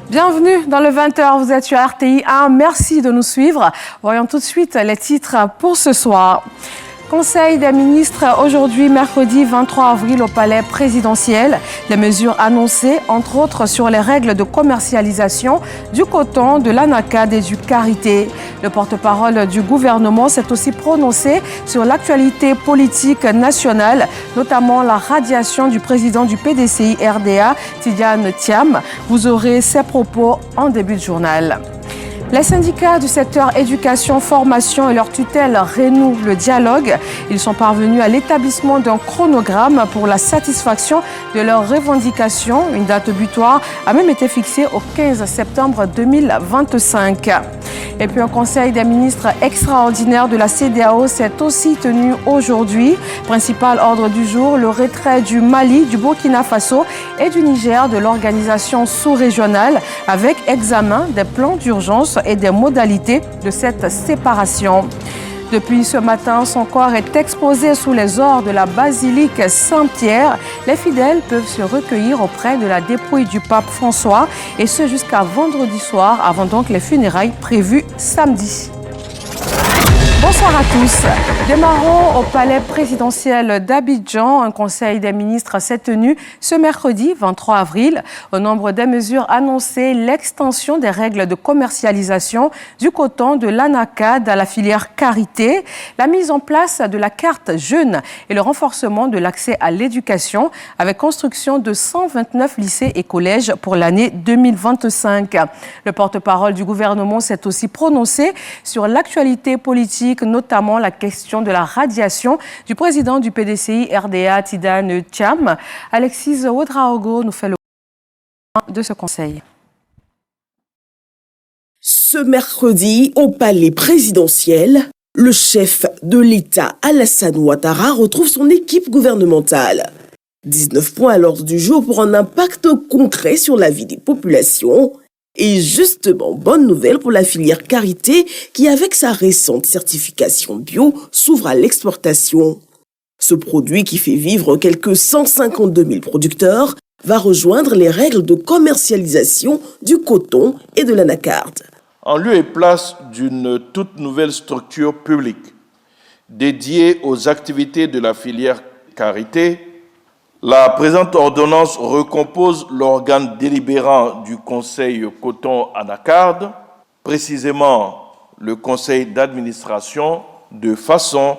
Bienvenue dans le 20h, vous êtes sur RTI 1, merci de nous suivre. Voyons tout de suite les titres pour ce soir. Conseil des ministres aujourd'hui, mercredi 23 avril au palais présidentiel. Les mesures annoncées, entre autres, sur les règles de commercialisation du coton, de l'ANACAD et du Carité. Le porte-parole du gouvernement s'est aussi prononcé sur l'actualité politique nationale, notamment la radiation du président du PDCI RDA, Tidjane Thiam. Vous aurez ses propos en début de journal. Les syndicats du secteur éducation, formation et leur tutelle renouent le dialogue. Ils sont parvenus à l'établissement d'un chronogramme pour la satisfaction de leurs revendications. Une date butoir a même été fixée au 15 septembre 2025. Et puis un conseil des ministres extraordinaire de la CEDEAO s'est aussi tenu aujourd'hui. Principal ordre du jour, le retrait du Mali, du Burkina Faso et du Niger de l'organisation sous-régionale avec examen des plans d'urgence et des modalités de cette séparation. Depuis ce matin, son corps est exposé sous les ors de la basilique Saint-Pierre. Les fidèles peuvent se recueillir auprès de la dépouille du pape François et ce jusqu'à vendredi soir, avant donc les funérailles prévues samedi. Bonsoir à tous. Démarrons au palais présidentiel d'Abidjan. Un conseil des ministres s'est tenu ce mercredi 23 avril. Au nombre des mesures annoncées, l'extension des règles de commercialisation du coton de l'ANACAD à la filière Carité, la mise en place de la carte jeune et le renforcement de l'accès à l'éducation avec construction de 129 lycées et collèges pour l'année 2025. Le porte-parole du gouvernement s'est aussi prononcé sur l'actualité politique, notamment la question de la radiation du président du PDCI RDA, Tidjane Thiam. Alexis Ouedraogo nous fait le point de ce conseil. Ce mercredi, au palais présidentiel, le chef de l'État, Alassane Ouattara, retrouve son équipe gouvernementale. 19 points à l'ordre du jour pour un impact concret sur la vie des populations. Et justement, bonne nouvelle pour la filière Carité qui, avec sa récente certification bio, s'ouvre à l'exportation. Ce produit qui fait vivre quelques 152 000 producteurs va rejoindre les règles de commercialisation du coton et de l'anacarde. En lieu et place d'une toute nouvelle structure publique dédiée aux activités de la filière Carité, la présente ordonnance recompose l'organe délibérant du Conseil coton anacarde, précisément le conseil d'administration, de façon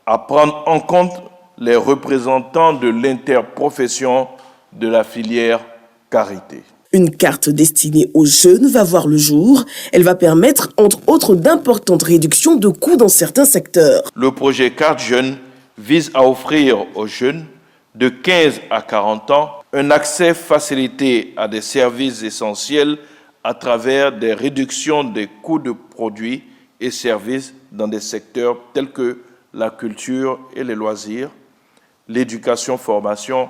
à prendre en compte les représentants de l'interprofession de la filière Carité. Une carte destinée aux jeunes va voir le jour. Elle va permettre, entre autres, d'importantes réductions de coûts dans certains secteurs. Le projet Carte Jeune vise à offrir aux jeunes de 15 à 40 ans, un accès facilité à des services essentiels à travers des réductions des coûts de produits et services dans des secteurs tels que la culture et les loisirs, l'éducation, formation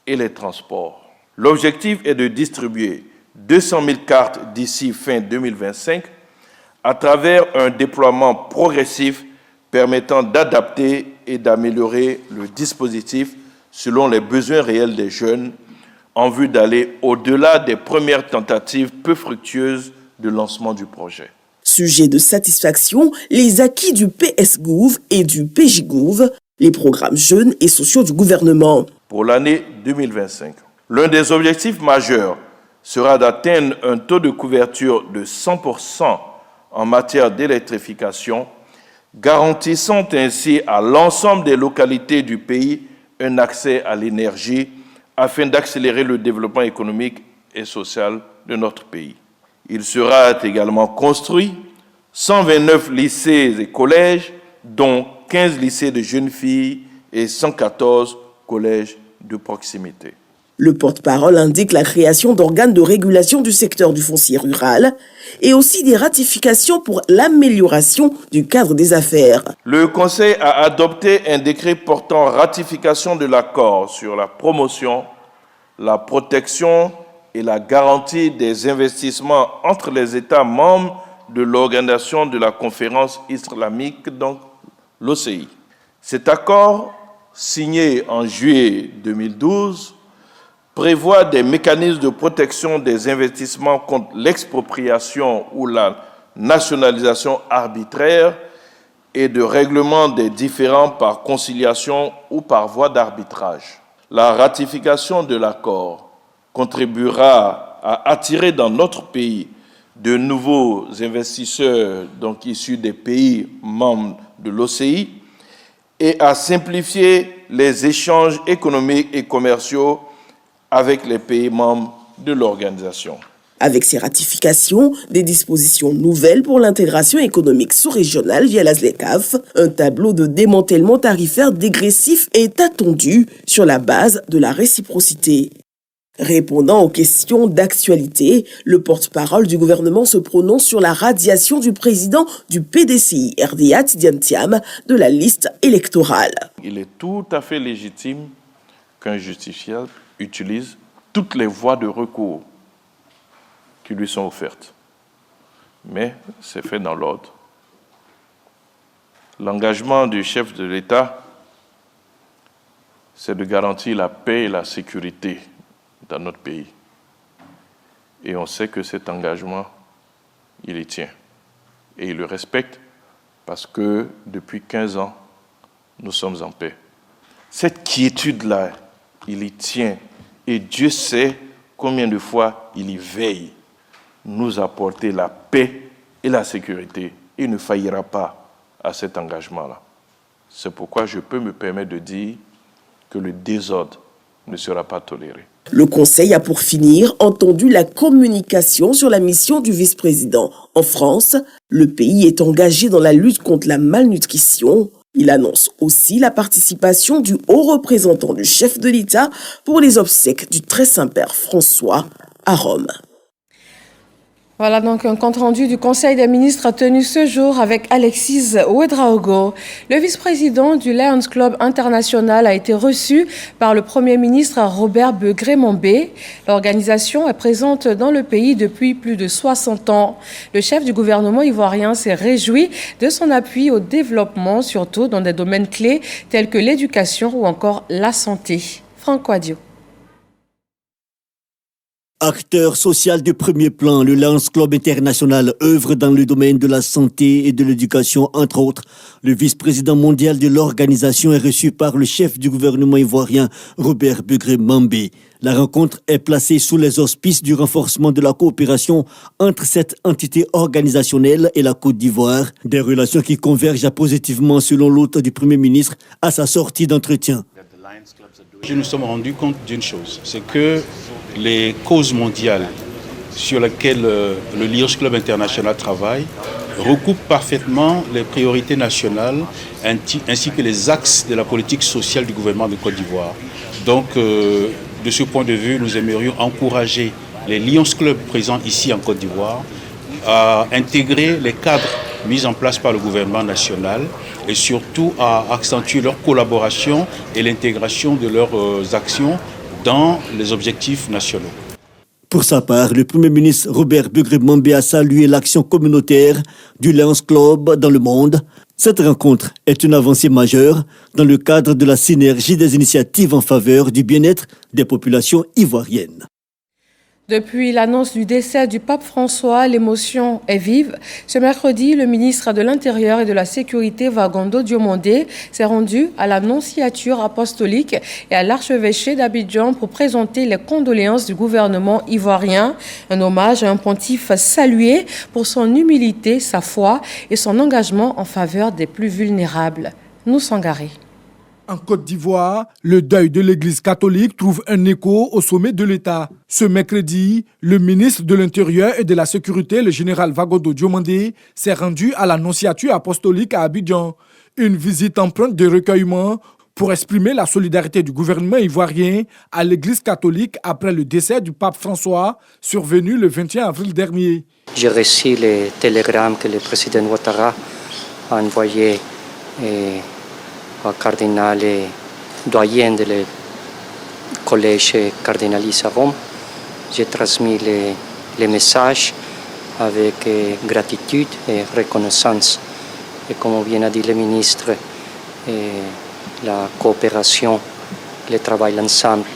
et les transports. L'objectif est de distribuer 200 000 cartes d'ici fin 2025 à travers un déploiement progressif permettant d'adapter et d'améliorer le dispositif selon les besoins réels des jeunes, en vue d'aller au-delà des premières tentatives peu fructueuses de lancement du projet. Sujet de satisfaction, les acquis du PSGouv et du PJGouv, les programmes jeunes et sociaux du gouvernement. Pour l'année 2025, l'un des objectifs majeurs sera d'atteindre un taux de couverture de 100% en matière d'électrification, garantissant ainsi à l'ensemble des localités du pays un accès à l'énergie afin d'accélérer le développement économique et social de notre pays. Il sera également construit 129 lycées et collèges, dont 15 lycées de jeunes filles et 114 collèges de proximité. Le porte-parole indique la création d'organes de régulation du secteur du foncier rural et aussi des ratifications pour l'amélioration du cadre des affaires. Le Conseil a adopté un décret portant ratification de l'accord sur la promotion, la protection et la garantie des investissements entre les États membres de l'Organisation de la Conférence islamique, donc l'OCI. Cet accord, signé en juillet 2012, prévoit des mécanismes de protection des investissements contre l'expropriation ou la nationalisation arbitraire et de règlement des différends par conciliation ou par voie d'arbitrage. La ratification de l'accord contribuera à attirer dans notre pays de nouveaux investisseurs donc issus des pays membres de l'OCI et à simplifier les échanges économiques et commerciaux avec les pays membres de l'organisation. Avec ces ratifications, des dispositions nouvelles pour l'intégration économique sous-régionale via la ZLECAf, un tableau de démantèlement tarifaire dégressif est attendu sur la base de la réciprocité. Répondant aux questions d'actualité, le porte-parole du gouvernement se prononce sur la radiation du président du PDCI, RDA Tidiane Thiam, de la liste électorale. Il est tout à fait légitime qu'un justiciable utilise toutes les voies de recours qui lui sont offertes. Mais c'est fait dans l'ordre. L'engagement du chef de l'État, c'est de garantir la paix et la sécurité dans notre pays. Et on sait que cet engagement, il y tient. Et il le respecte parce que depuis 15 ans, nous sommes en paix. Cette quiétude-là, il y tient. Et Dieu sait combien de fois il y veille, nous apporter la paix et la sécurité. Il ne faillira pas à cet engagement-là. C'est pourquoi je peux me permettre de dire que le désordre ne sera pas toléré. Le Conseil a pour finir entendu la communication sur la mission du vice-président. En France, le pays est engagé dans la lutte contre la malnutrition. Il annonce aussi la participation du haut représentant du chef de l'État pour les obsèques du très Saint-Père François à Rome. Voilà donc un compte-rendu du Conseil des ministres tenu ce jour avec Alexis Ouedraogo. Le vice-président du Lions Club International a été reçu par le Premier ministre Robert Begré-Mambé. L'organisation est présente dans le pays depuis plus de 60 ans. Le chef du gouvernement ivoirien s'est réjoui de son appui au développement, surtout dans des domaines clés tels que l'éducation ou encore la santé. Franck Wadio. Acteur social de premier plan, le Lions Club International œuvre dans le domaine de la santé et de l'éducation, entre autres. Le vice-président mondial de l'organisation est reçu par le chef du gouvernement ivoirien, Robert Begré-Mambé. La rencontre est placée sous les auspices du renforcement de la coopération entre cette entité organisationnelle et la Côte d'Ivoire, des relations qui convergent positivement selon l'hôte du Premier ministre à sa sortie d'entretien. Nous nous sommes rendus compte d'une chose, c'est que les causes mondiales sur lesquelles le Lions Club International travaille recoupent parfaitement les priorités nationales ainsi que les axes de la politique sociale du gouvernement de Côte d'Ivoire. Donc, de ce point de vue, nous aimerions encourager les Lions Club présents ici en Côte d'Ivoire à intégrer les cadres mis en place par le gouvernement national et surtout à accentuer leur collaboration et l'intégration de leurs actions dans les objectifs nationaux. Pour sa part, le Premier ministre Robert Begré-Mambé a salué l'action communautaire du Lions Club dans le monde. Cette rencontre est une avancée majeure dans le cadre de la synergie des initiatives en faveur du bien-être des populations ivoiriennes. Depuis l'annonce du décès du pape François, l'émotion est vive. Ce mercredi, le ministre de l'Intérieur et de la Sécurité, Vagondo Diomandé, s'est rendu à la nonciature apostolique et à l'archevêché d'Abidjan pour présenter les condoléances du gouvernement ivoirien. Un hommage à un pontife salué pour son humilité, sa foi et son engagement en faveur des plus vulnérables. Nous Sangaré. En Côte d'Ivoire, le deuil de l'Église catholique trouve un écho au sommet de l'État. Ce mercredi, le ministre de l'Intérieur et de la Sécurité, le général Vagondo Diomandé, s'est rendu à la nonciature apostolique à Abidjan. Une visite empreinte de recueillement pour exprimer la solidarité du gouvernement ivoirien à l'Église catholique après le décès du pape François, survenu le 21 avril dernier. J'ai reçu les télégrammes que le président Ouattara a envoyés au cardinal et doyen du collège cardinaliste à Rome. J'ai transmis les messages avec gratitude et reconnaissance. Et comme vient à dire le ministre, la coopération, le travail ensemble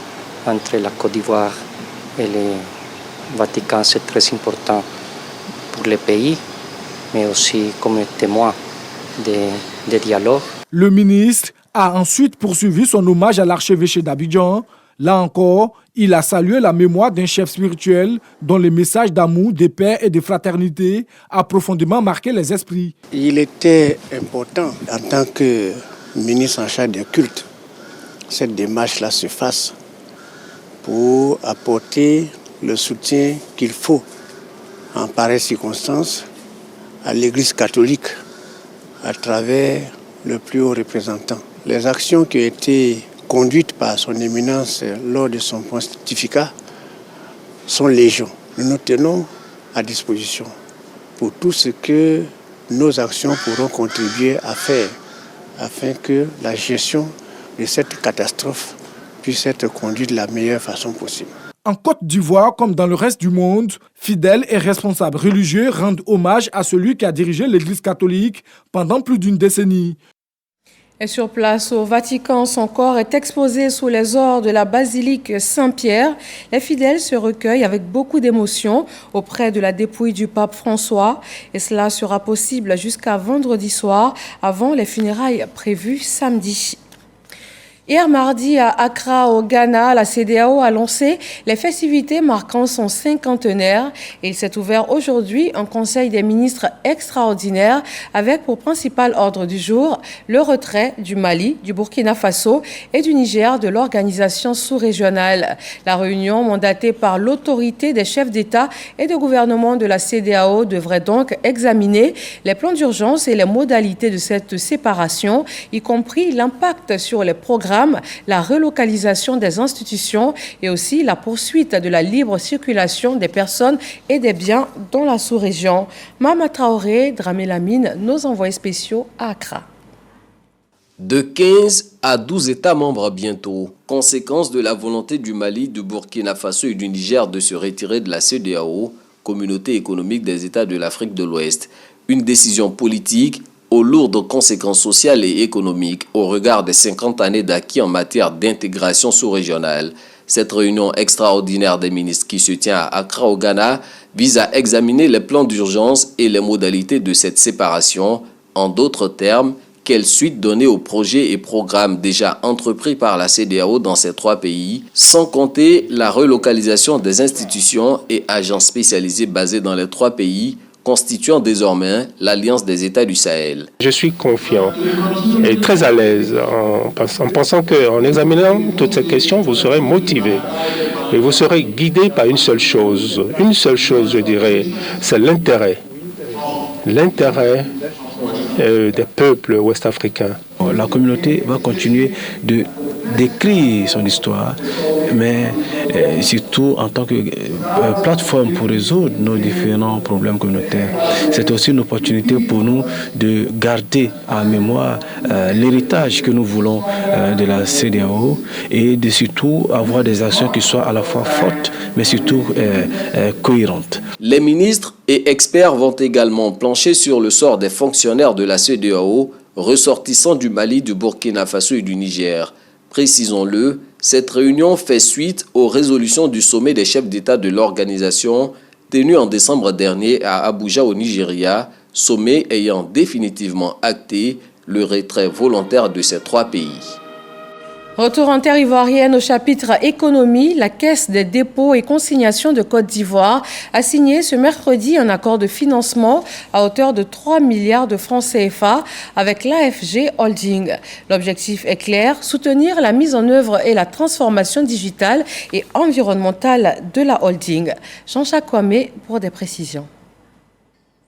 entre la Côte d'Ivoire et le Vatican, c'est très important pour le pays, mais aussi comme témoin de dialogue. Le ministre a ensuite poursuivi son hommage à l'archevêché d'Abidjan. Là encore, il a salué la mémoire d'un chef spirituel dont le message d'amour, de paix et de fraternité a profondément marqué les esprits. Il était important en tant que ministre en charge des cultes, cette démarche-là se fasse pour apporter le soutien qu'il faut en pareille circonstance à l'Église catholique à travers le plus haut représentant. Les actions qui ont été conduites par son éminence lors de son pontificat sont légion. Nous nous tenons à disposition pour tout ce que nos actions pourront contribuer à faire afin que la gestion de cette catastrophe puisse être conduite de la meilleure façon possible. En Côte d'Ivoire, comme dans le reste du monde, fidèles et responsables religieux rendent hommage à celui qui a dirigé l'Église catholique pendant plus d'une décennie. Et sur place au Vatican, son corps est exposé sous les ors de la basilique Saint-Pierre. Les fidèles se recueillent avec beaucoup d'émotion auprès de la dépouille du pape François. Et cela sera possible jusqu'à vendredi soir, avant les funérailles prévues samedi. Hier mardi, à Accra, au Ghana, la CEDEAO a lancé les festivités marquant son cinquantenaire. Et il s'est ouvert aujourd'hui un conseil des ministres extraordinaire avec pour principal ordre du jour le retrait du Mali, du Burkina Faso et du Niger de l'organisation sous-régionale. La réunion mandatée par l'autorité des chefs d'État et de gouvernement de la CEDEAO devrait donc examiner les plans d'urgence et les modalités de cette séparation, y compris l'impact sur les programmes, la relocalisation des institutions et aussi la poursuite de la libre circulation des personnes et des biens dans la sous-région. Mama Traoré, Dramé Lamine, nos envoyés spéciaux à Accra. De 15 à 12 États membres bientôt, conséquence de la volonté du Mali, du Burkina Faso et du Niger de se retirer de la CEDEAO, Communauté économique des États de l'Afrique de l'Ouest. Une décision politique aux lourdes conséquences sociales et économiques au regard des 50 années d'acquis en matière d'intégration sous-régionale. Cette réunion extraordinaire des ministres qui se tient à Accra au Ghana vise à examiner les plans d'urgence et les modalités de cette séparation. En d'autres termes, quelle suite donner aux projets et programmes déjà entrepris par la CEDEAO dans ces trois pays, sans compter la relocalisation des institutions et agences spécialisées basées dans les trois pays, constituant désormais l'Alliance des États du Sahel. Je suis confiant et très à l'aise en pensant qu'en examinant toutes ces questions, vous serez motivé et vous serez guidé par une seule chose, je dirais, c'est l'intérêt des peuples ouest-africains. La communauté va continuer d'écrire son histoire, mais surtout en tant que plateforme pour résoudre nos différents problèmes communautaires. C'est aussi une opportunité pour nous de garder en mémoire l'héritage que nous voulons de la CEDEAO et de surtout avoir des actions qui soient à la fois fortes, mais surtout cohérentes. Les ministres et experts vont également plancher sur le sort des fonctionnaires de la CEDEAO, ressortissants du Mali, du Burkina Faso et du Niger. Précisons-le, cette réunion fait suite aux résolutions du sommet des chefs d'État de l'organisation tenu en décembre dernier à Abuja au Nigeria, sommet ayant définitivement acté le retrait volontaire de ces trois pays. Retour en terre ivoirienne au chapitre économie, la Caisse des dépôts et consignations de Côte d'Ivoire a signé ce mercredi un accord de financement à hauteur de 3 milliards de francs CFA avec l'AFG Holding. L'objectif est clair, soutenir la mise en œuvre et la transformation digitale et environnementale de la holding. Jean-Jacques Kwame pour des précisions.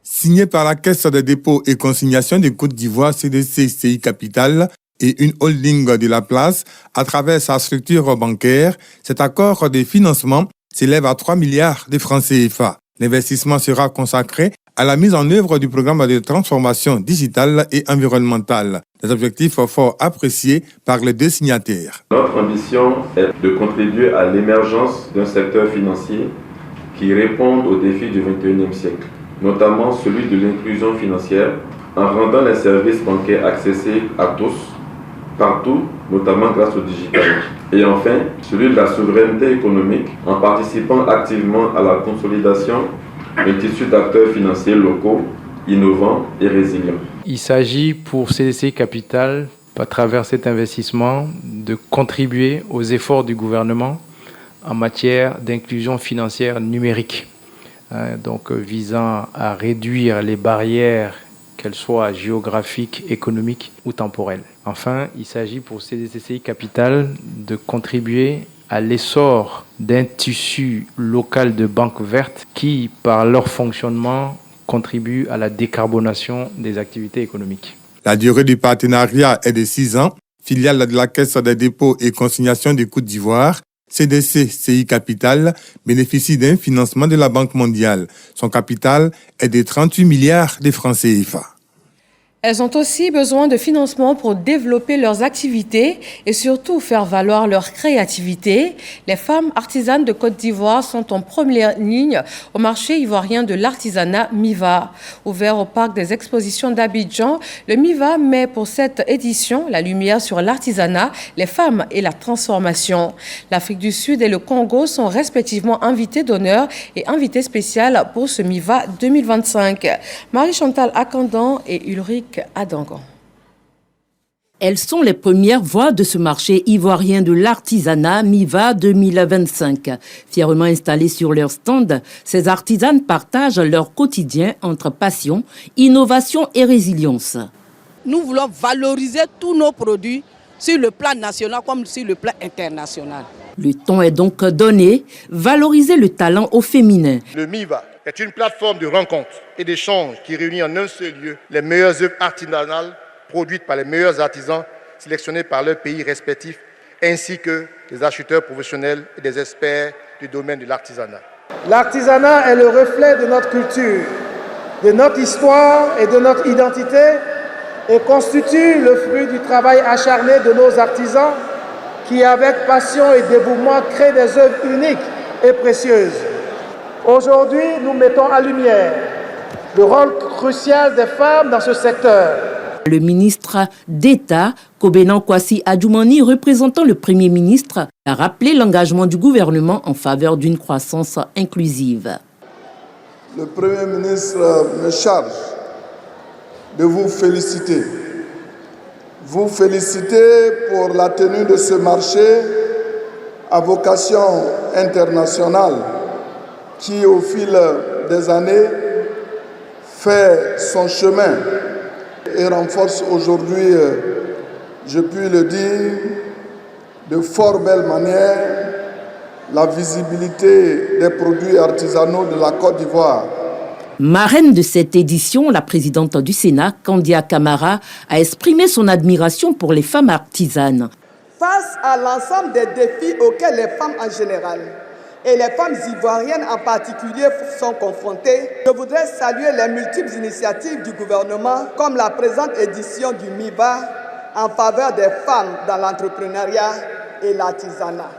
Signé par la Caisse des dépôts et consignations de Côte d'Ivoire, CDC-CI Capital, et une holding de la place à travers sa structure bancaire, cet accord de financement s'élève à 3 milliards de francs CFA. L'investissement sera consacré à la mise en œuvre du programme de transformation digitale et environnementale. Des objectifs fort appréciés par les deux signataires. Notre ambition est de contribuer à l'émergence d'un secteur financier qui réponde aux défis du XXIe siècle, notamment celui de l'inclusion financière, en rendant les services bancaires accessibles à tous, partout, notamment grâce au digital. Et enfin, celui de la souveraineté économique en participant activement à la consolidation d'un tissu d'acteurs financiers locaux, innovants et résilients. Il s'agit pour CDCI Capital, à travers cet investissement, de contribuer aux efforts du gouvernement en matière d'inclusion financière numérique, donc visant à réduire les barrières, qu'elles soient géographiques, économiques ou temporelles. Enfin, il s'agit pour CDCI Capital de contribuer à l'essor d'un tissu local de banques vertes qui, par leur fonctionnement, contribuent à la décarbonation des activités économiques. La durée du partenariat est de 6 ans. Filiale de la Caisse des dépôts et consignations de Côte d'Ivoire, CDCI Capital bénéficie d'un financement de la Banque mondiale. Son capital est de 38 milliards de francs CFA. Elles ont aussi besoin de financement pour développer leurs activités et surtout faire valoir leur créativité. Les femmes artisanes de Côte d'Ivoire sont en première ligne au marché ivoirien de l'artisanat MIVA. Ouvert au parc des expositions d'Abidjan, le MIVA met pour cette édition la lumière sur l'artisanat, les femmes et la transformation. L'Afrique du Sud et le Congo sont respectivement invités d'honneur et invités spéciaux pour ce MIVA 2025. Marie-Chantal Akandan et Ulrich Adangan. Elles sont les premières voix de ce marché ivoirien de l'artisanat MIVA 2025. Fièrement installées sur leur stand, ces artisanes partagent leur quotidien entre passion, innovation et résilience. Nous voulons valoriser tous nos produits sur le plan national comme sur le plan international. Le ton est donc donné, valoriser le talent au féminin. Le MIVA est une plateforme de rencontres et d'échanges qui réunit en un seul lieu les meilleures œuvres artisanales produites par les meilleurs artisans sélectionnés par leurs pays respectifs, ainsi que des acheteurs professionnels et des experts du domaine de l'artisanat. L'artisanat est le reflet de notre culture, de notre histoire et de notre identité et constitue le fruit du travail acharné de nos artisans qui, avec passion et dévouement, créent des œuvres uniques et précieuses. Aujourd'hui, nous mettons en lumière le rôle crucial des femmes dans ce secteur. Le ministre d'État, Kobenan Kwasi Adjoumani, représentant le Premier ministre, a rappelé l'engagement du gouvernement en faveur d'une croissance inclusive. Le Premier ministre me charge de vous féliciter. Vous féliciter pour la tenue de ce marché à vocation internationale qui, au fil des années, fait son chemin et renforce aujourd'hui, je puis le dire, de fort belle manière, la visibilité des produits artisanaux de la Côte d'Ivoire. Marraine de cette édition, la présidente du Sénat, Kandia Camara, a exprimé son admiration pour les femmes artisanes. Face à l'ensemble des défis auxquels les femmes en général et les femmes ivoiriennes en particulier sont confrontées, je voudrais saluer les multiples initiatives du gouvernement comme la présente édition du MIVA en faveur des femmes dans l'entrepreneuriat et l'artisanat.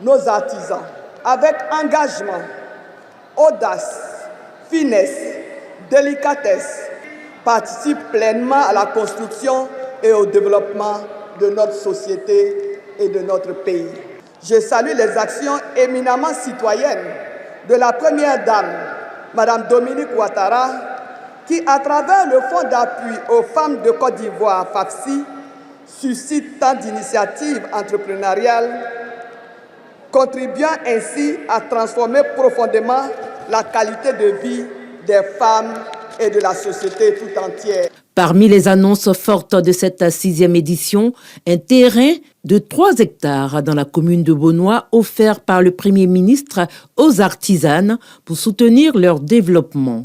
Nos artisans, avec engagement, audace, finesse, délicatesse, participent pleinement à la construction et au développement de notre société et de notre pays. Je salue les actions éminemment citoyennes de la première dame, Madame Dominique Ouattara, qui, à travers le Fonds d'appui aux femmes de Côte d'Ivoire, FAFSI, suscite tant d'initiatives entrepreneuriales, contribuant ainsi à transformer profondément la qualité de vie des femmes et de la société tout entière. Parmi les annonces fortes de cette 6e édition, un terrain de 3 hectares dans la commune de Beaunois offert par le Premier ministre aux artisanes pour soutenir leur développement.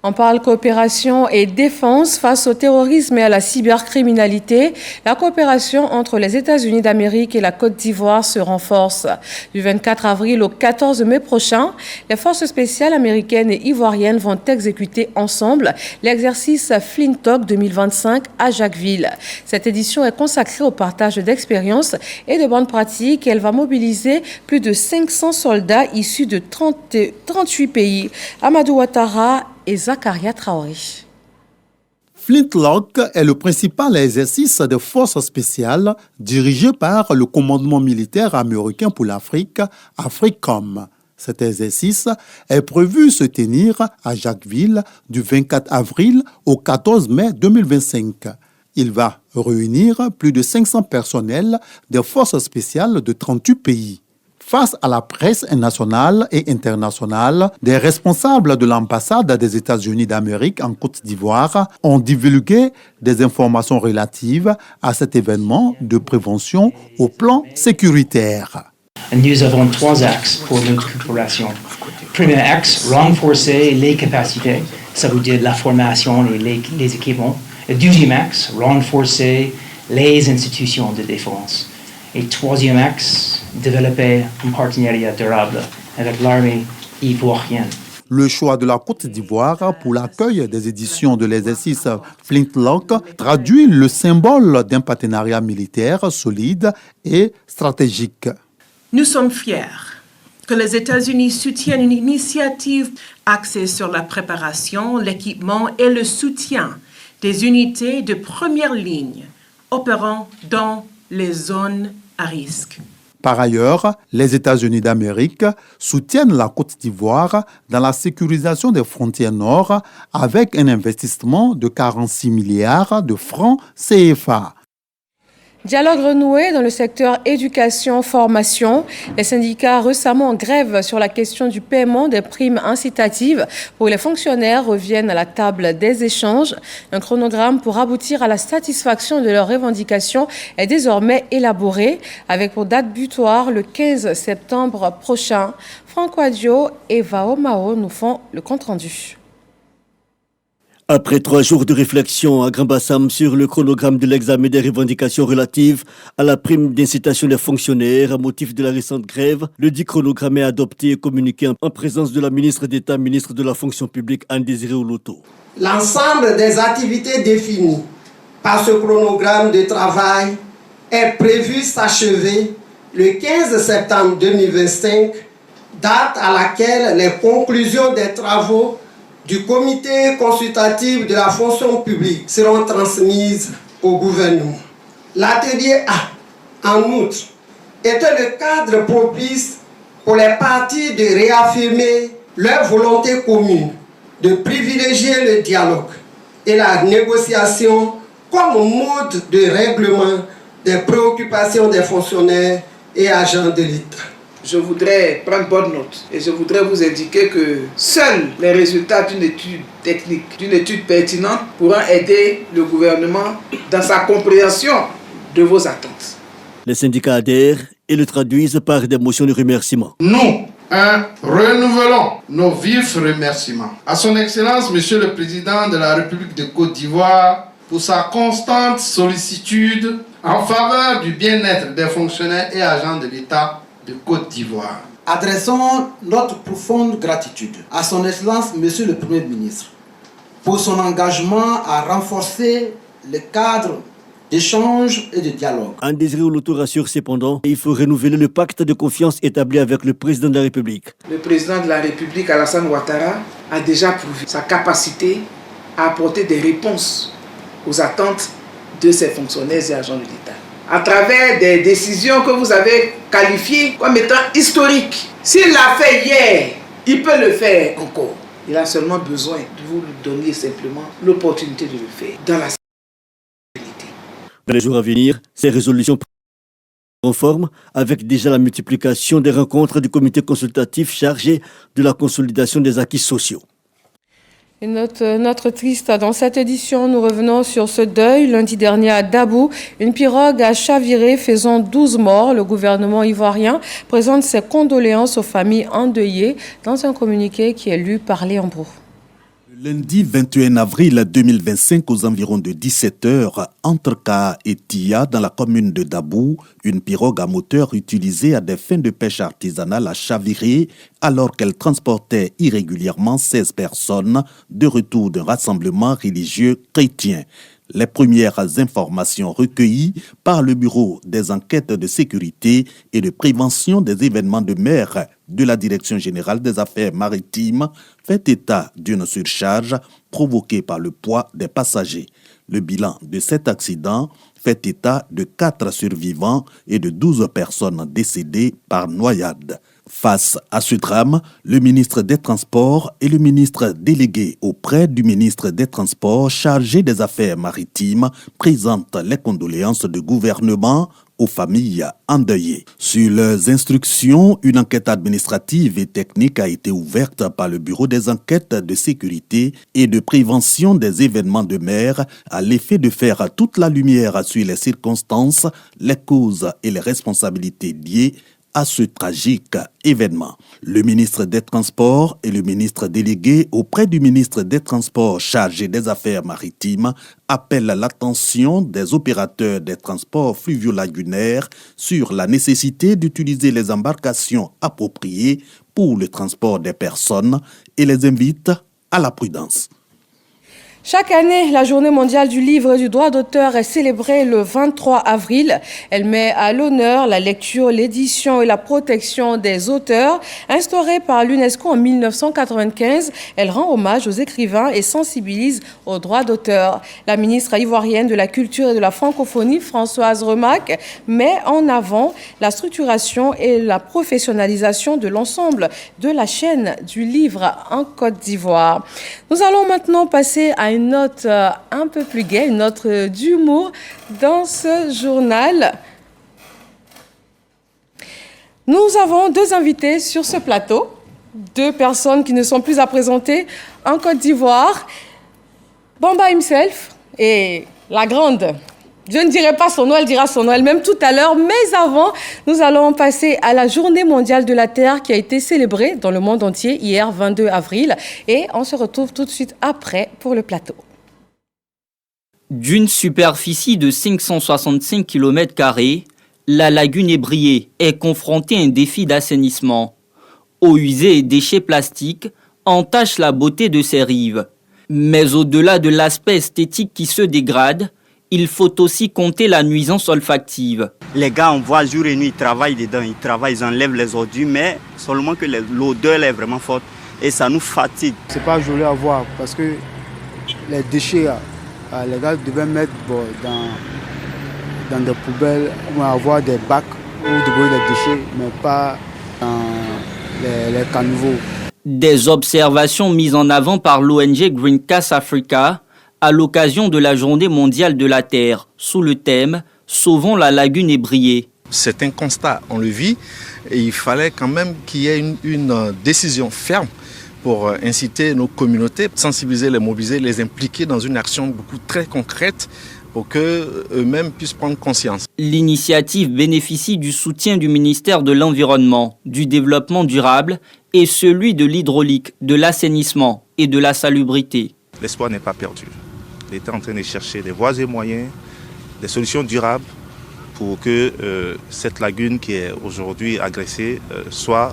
On parle coopération et défense face au terrorisme et à la cybercriminalité. La coopération entre les États-Unis d'Amérique et la Côte d'Ivoire se renforce. Du 24 avril au 14 mai prochain, les forces spéciales américaines et ivoiriennes vont exécuter ensemble l'exercice Flintock 2025 à Jacquesville. Cette édition est consacrée au partage d'expériences et de bonnes pratiques. Elle va mobiliser plus de 500 soldats issus de 38 pays. Amadou Ouattara et Zakaria Traoré. Flintlock est le principal exercice de forces spéciales dirigé par le commandement militaire américain pour l'Afrique, AFRICOM. Cet exercice est prévu se tenir à Jacquesville du 24 avril au 14 mai 2025. Il va réunir plus de 500 personnels des forces spéciales de 38 pays. Face à la presse nationale et internationale, des responsables de l'ambassade des États-Unis d'Amérique en Côte d'Ivoire ont divulgué des informations relatives à cet événement de prévention au plan sécuritaire. Nous avons 3 axes pour notre coopération. Premier axe, renforcer les capacités, ça veut dire la formation et les équipements. Le deuxième axe, renforcer les institutions de défense. Et troisième axe, développer un partenariat durable avec l'armée ivoirienne. Le choix de la Côte d'Ivoire pour l'accueil des éditions de l'exercice Flintlock traduit le symbole d'un partenariat militaire solide et stratégique. Nous sommes fiers que les États-Unis soutiennent une initiative axée sur la préparation, l'équipement et le soutien des unités de première ligne opérant dans les zones à risque. Par ailleurs, les États-Unis d'Amérique soutiennent la Côte d'Ivoire dans la sécurisation des frontières nord avec un investissement de 46 milliards de francs CFA. Dialogue renoué dans le secteur éducation-formation. Les syndicats récemment en grève sur la question du paiement des primes incitatives pour les fonctionnaires reviennent à la table des échanges. Un chronogramme pour aboutir à la satisfaction de leurs revendications est désormais élaboré avec pour date butoir le 15 septembre prochain. Franck Wadio et Vao Mao nous font le compte-rendu. Après 3 jours de réflexion à Grand-Bassam sur le chronogramme de l'examen des revendications relatives à la prime d'incitation des fonctionnaires à motif de la récente grève, le dit chronogramme est adopté et communiqué en présence de la ministre d'État, ministre de la fonction publique, Anne-Désirée Oloto. L'ensemble des activités définies par ce chronogramme de travail est prévu s'achever le 15 septembre 2025, date à laquelle les conclusions des travaux du comité consultatif de la fonction publique seront transmises au gouvernement. L'atelier A, en outre, était le cadre propice pour les parties de réaffirmer leur volonté commune de privilégier le dialogue et la négociation comme mode de règlement des préoccupations des fonctionnaires et agents de l'État. Je voudrais prendre bonne note et je voudrais vous indiquer que seuls les résultats d'une étude technique, d'une étude pertinente pourront aider le gouvernement dans sa compréhension de vos attentes. Les syndicats adhèrent et le traduisent par des motions de remerciement. Nous, renouvelons nos vifs remerciements à son Excellence, Monsieur le Président de la République de Côte d'Ivoire, pour sa constante sollicitude en faveur du bien-être des fonctionnaires et agents de l'État de Côte d'Ivoire. Adressons notre profonde gratitude à son Excellence, Monsieur le Premier ministre, pour son engagement à renforcer le cadre d'échange et de dialogue. Anne-Désirée Oloto rassure cependant qu'il faut renouveler le pacte de confiance établi avec le président de la République. Le président de la République, Alassane Ouattara, a déjà prouvé sa capacité à apporter des réponses aux attentes de ses fonctionnaires et agents de l'État, à travers des décisions que vous avez qualifiées comme étant historiques. S'il l'a fait hier, il peut le faire encore. Il a seulement besoin de vous donner simplement l'opportunité de le faire dans la sécurité. Dans les jours à venir, ces résolutions conformes avec déjà la multiplication des rencontres du comité consultatif chargé de la consolidation des acquis sociaux. Une note triste dans cette édition, nous revenons sur ce deuil. Lundi dernier à Dabou, une pirogue a chaviré faisant 12 morts. Le gouvernement ivoirien présente ses condoléances aux familles endeuillées dans un communiqué qui est lu par Léon Brou. Lundi 21 avril 2025, aux environs de 17h, entre Ka et Tia, dans la commune de Dabou, une pirogue à moteur utilisée à des fins de pêche artisanale a chaviré alors qu'elle transportait irrégulièrement 16 personnes de retour d'un rassemblement religieux chrétien. Les premières informations recueillies par le Bureau des enquêtes de sécurité et de prévention des événements de mer de la Direction générale des affaires maritimes fait état d'une surcharge provoquée par le poids des passagers. Le bilan de cet accident fait état de 4 survivants et de 12 personnes décédées par noyade. Face à ce drame, le ministre des Transports et le ministre délégué auprès du ministre des Transports chargé des Affaires maritimes présentent les condoléances du gouvernement aux familles endeuillées. Sur leurs instructions, une enquête administrative et technique a été ouverte par le Bureau des enquêtes de sécurité et de prévention des événements de mer à l'effet de faire toute la lumière sur les circonstances, les causes et les responsabilités liées à ce tragique événement. Le ministre des Transports et le ministre délégué auprès du ministre des Transports chargé des Affaires maritimes appellent l'attention des opérateurs des transports fluvio-lagunaires sur la nécessité d'utiliser les embarcations appropriées pour le transport des personnes et les invitent à la prudence. Chaque année, la Journée mondiale du livre et du droit d'auteur est célébrée le 23 avril. Elle met à l'honneur la lecture, l'édition et la protection des auteurs. Instaurée par l'UNESCO en 1995, elle rend hommage aux écrivains et sensibilise aux droits d'auteur. La ministre ivoirienne de la Culture et de la Francophonie, Françoise Remac, met en avant la structuration et la professionnalisation de l'ensemble de la chaîne du livre en Côte d'Ivoire. Nous allons maintenant passer à une note un peu plus gaie, une note d'humour dans ce journal. Nous avons 2 invités sur ce plateau, 2 personnes qui ne sont plus à présenter en Côte d'Ivoire. Bamba himself et la grande. Je ne dirai pas son nom, elle dira son nom elle-même tout à l'heure. Mais avant, nous allons passer à la Journée mondiale de la Terre qui a été célébrée dans le monde entier hier, 22 avril. Et on se retrouve tout de suite après pour le plateau. D'une superficie de 565 km², la lagune Ébrié est confrontée à un défi d'assainissement. Eau usée et déchets plastiques entachent la beauté de ses rives. Mais au-delà de l'aspect esthétique qui se dégrade, il faut aussi compter la nuisance olfactive. Les gars, on voit jour et nuit, ils travaillent dedans, ils enlèvent les ordures, mais seulement que l'odeur est vraiment forte et ça nous fatigue. C'est pas joli à voir parce que les déchets, les gars devaient mettre dans des poubelles, ou avoir des bacs pour déposer les déchets, mais pas dans les caniveaux. Des observations mises en avant par l'ONG Greencast Africa à l'occasion de la Journée mondiale de la Terre, sous le thème « Sauvons la lagune Ébrié ». C'est un constat, on le vit, et il fallait quand même qu'il y ait une décision ferme pour inciter nos communautés, sensibiliser, les mobiliser, les impliquer dans une action beaucoup très concrète pour qu'eux-mêmes puissent prendre conscience. L'initiative bénéficie du soutien du ministère de l'Environnement, du Développement durable et celui de l'hydraulique, de l'assainissement et de la salubrité. L'espoir n'est pas perdu. L'État est en train de chercher des voies et moyens, des solutions durables pour que cette lagune qui est aujourd'hui agressée soit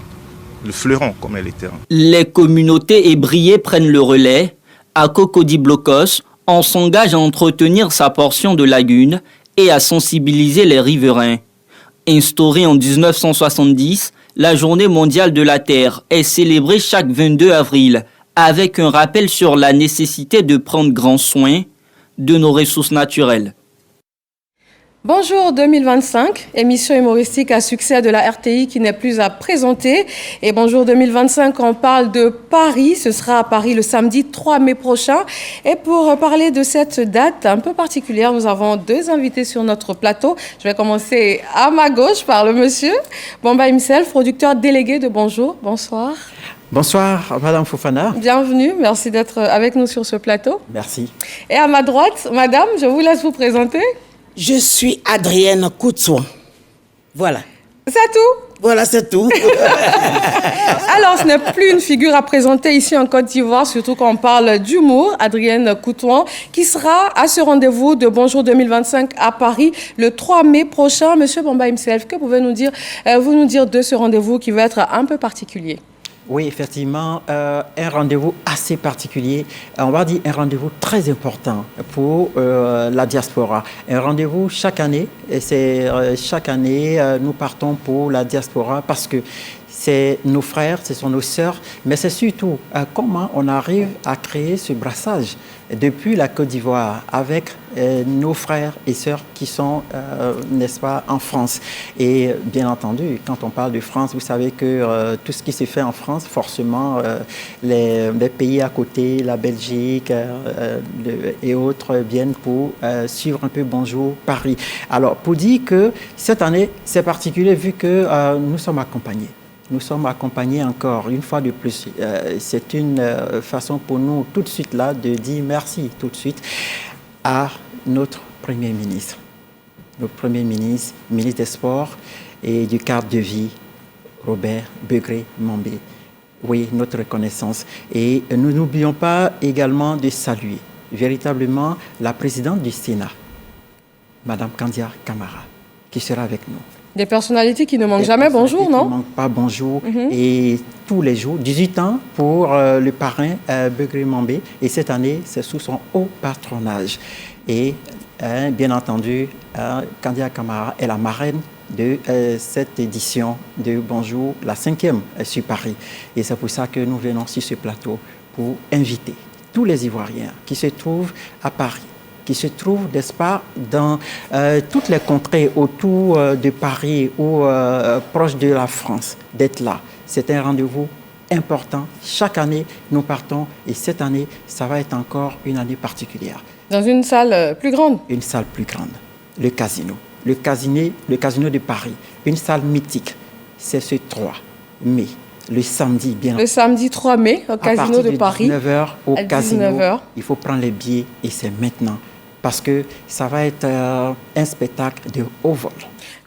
le fleuron comme elle était. Les communautés ébriées prennent le relais. À Cocody Blocos, on s'engage à entretenir sa portion de lagune et à sensibiliser les riverains. Instaurée en 1970, la Journée mondiale de la Terre est célébrée chaque 22 avril avec un rappel sur la nécessité de prendre grand soin de nos ressources naturelles. Bonjour 2025, émission humoristique à succès de la RTI qui n'est plus à présenter. Et Bonjour 2025, on parle de Paris. Ce sera à Paris le samedi 3 mai prochain. Et pour parler de cette date un peu particulière, nous avons 2 invités sur notre plateau. Je vais commencer à ma gauche par le monsieur Bamba himself, producteur délégué de Bonjour. Bonsoir. Bonsoir, Madame Fofana. Bienvenue, merci d'être avec nous sur ce plateau. Merci. Et à ma droite, Madame, je vous laisse vous présenter. Je suis Adrienne Coutsouan. Voilà. C'est tout? Voilà, c'est tout. Alors, ce n'est plus une figure à présenter ici en Côte d'Ivoire, surtout quand on parle d'humour. Adrienne Coutsouan, qui sera à ce rendez-vous de Bonjour 2025 à Paris le 3 mai prochain. Monsieur Bamba himself, que pouvez-vous nous dire de ce rendez-vous qui va être un peu particulier? Oui, effectivement, un rendez-vous assez particulier, on va dire un rendez-vous très important pour la diaspora. Un rendez-vous chaque année, et chaque année, nous partons pour la diaspora parce que c'est nos frères, ce sont nos sœurs, mais c'est surtout comment on arrive à créer ce brassage depuis la Côte d'Ivoire avec nos frères et sœurs qui sont, n'est-ce pas, en France. Et bien entendu, quand on parle de France, vous savez que tout ce qui se fait en France, forcément, les pays à côté, la Belgique et autres viennent pour suivre un peu Bonjour Paris. Alors, pour dire que cette année, c'est particulier vu que nous sommes accompagnés. Nous sommes accompagnés encore une fois de plus. C'est une façon pour nous tout de suite là de dire merci tout de suite à notre Premier ministre. Notre Premier ministre, ministre des Sports et du cadre de vie, Robert Begré-Mambé. Oui, notre reconnaissance. Et nous n'oublions pas également de saluer véritablement la présidente du Sénat, Madame Kandia Camara, qui sera avec nous. Des personnalités qui ne manquent jamais bonjour, non? Qui ne manquent pas bonjour. Et tous les jours, 18 ans pour le parrain Begré-Mambé. Et cette année, c'est sous son haut patronage. Et bien entendu, Kandia Camara est la marraine de cette édition de Bonjour, la 5e sur Paris. Et c'est pour ça que nous venons sur ce plateau pour inviter tous les Ivoiriens qui se trouvent à Paris, qui se trouvent, n'est-ce pas, dans toutes les contrées autour de Paris ou proche de la France, d'être là. C'est un rendez-vous important. Chaque année, nous partons et cette année, ça va être encore une année particulière. Dans une salle plus grande? Une salle plus grande, le casino. Le casino de Paris, une salle mythique. C'est ce 3 mai. Le samedi, bien Le samedi 3 mai, au Casino de Paris. À 19h au Casino. 19h. Il faut prendre les billets et c'est maintenant. Parce que ça va être un spectacle de haut vol.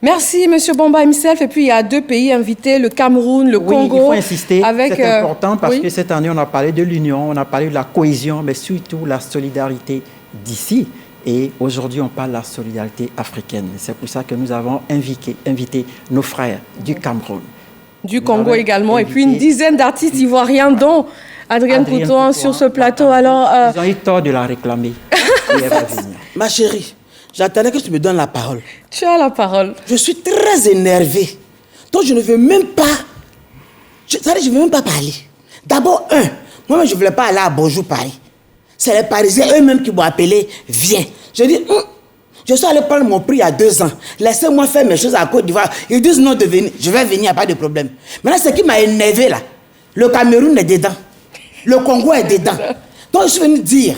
Merci, M. Bamba himself. Et puis, il y a 2 pays invités, le Cameroun, le Congo. Oui, il faut insister. Avec, c'est important parce que cette année, on a parlé de l'union, on a parlé de la cohésion, mais surtout la solidarité d'ici. Et aujourd'hui, on parle de la solidarité africaine. C'est pour ça que nous avons invité nos frères du Cameroun. Du Congo également, et puis une dizaine d'artistes ivoiriens, dont Adrienne Coutouan sur ce plateau. Alors, ils ont eu tort de la réclamer. Ma chérie, j'attendais que tu me donnes la parole. Tu as la parole. Je suis très énervée. Donc je ne veux même pas... Je ne veux même pas parler. D'abord, moi-même, je ne voulais pas aller à Bonjour Paris. C'est les Parisiens eux-mêmes qui m'ont appelé, viens. Je dis, je suis allé prendre mon prix il y a 2 ans. Laissez-moi faire mes choses à Côte d'Ivoire. Ils disent non de venir. Je vais venir, il n'y a pas de problème. Maintenant, ce qui m'a énervé là, le Cameroun est dedans. Le Congo est dedans. Donc, je suis venu dire,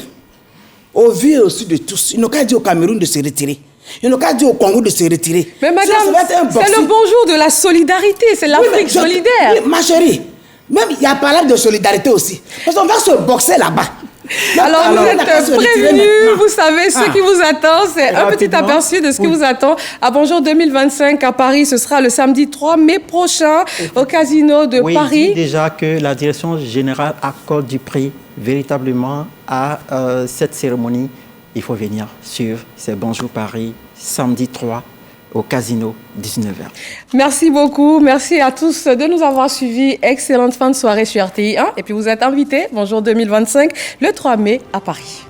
au vu et au su de tous, ils n'ont qu'à dire au Cameroun de se retirer. Ils n'ont qu'à dire au Congo de se retirer. Mais madame, c'est le bonjour de la solidarité. C'est l'Afrique solidaire. Oui, ma chérie, même il y a parlé de solidarité aussi. Parce qu'on va se boxer là-bas. Alors, vous êtes prévenus, vous savez ce qui vous attend. C'est un petit aperçu de ce qui vous attend. À Bonjour 2025 à Paris, ce sera le samedi 3 mai prochain au Casino de Paris. Oui, déjà que la direction générale accorde du prix véritablement à cette cérémonie. Il faut venir suivre. C'est Bonjour Paris, samedi 3 au Casino, 19h. Merci beaucoup. Merci à tous de nous avoir suivis. Excellente fin de soirée sur RTI 1. Et puis vous êtes invités, Bonjour 2025, le 3 mai à Paris.